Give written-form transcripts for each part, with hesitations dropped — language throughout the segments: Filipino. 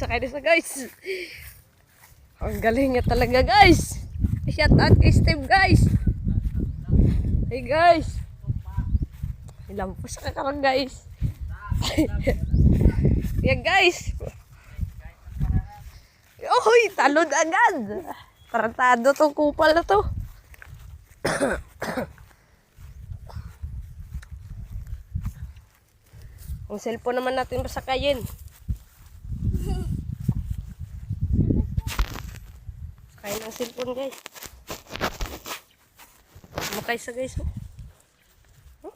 Sakay na sa guys. Ang galing niya talaga guys. Shout out kay Steve guys. Hey guys. Ilampas ka karang guys. Yan guys. Oy, talod agad. Tarantado tong kupal na to. Ang cellphone naman natin masakayin. Sakayin ang cellphone guys. Makay sa guys. Oh,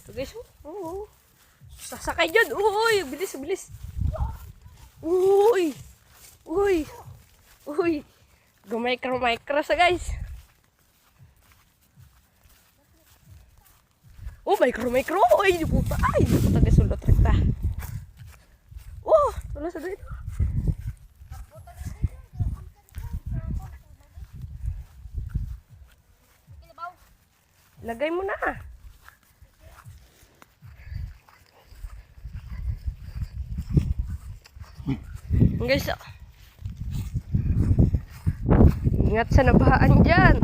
ito guys. Oh. Sasakay dyan. Uy, bilis, bilis. Uy. Uy. Uy. Gumay-micro sa guys. Oh, micro. Ay, di puta. Ay, di puta guys. Sulot rekta. Oh, wala sa dito. Lagay mo na. Guys, ingat sa nabahaan dyan.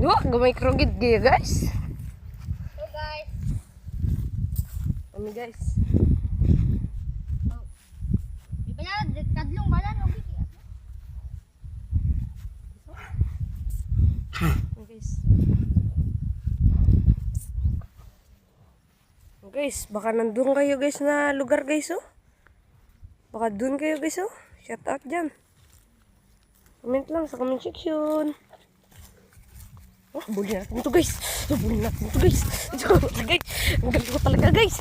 Wah, gamay krogid gaya guys. So guys. Kami guys. Di ba na kadlong balan o bigi? Guys. Guys, baka nandun kayo guys na lugar guys oh. Baka dun kayo guys oh. Shout out dyan. Comment lang sa comment section. Oh, bully natin ito guys. Bully natin ito guys. Guys, ang galing ko talaga guys.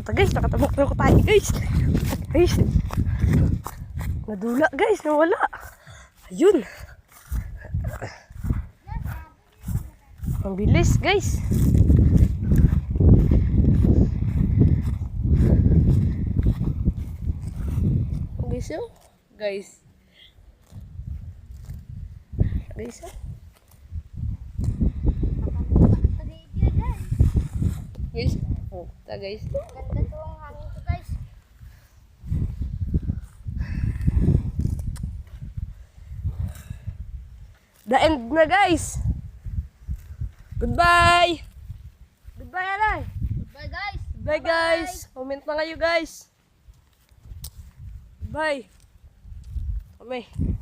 Guys, nakatabok na ko tayo guys. Guys. Nadula guys, nawala. Ayun. Ang bilis guys. Guys, oh. Guys. Guys, oh. Guys, oh, guys. Ganda to ang hangin ko guys. The end na guys. Goodbye. Goodbye, Alay. Goodbye guys. Goodbye guys. Comment na kayo guys. Bye. Kami.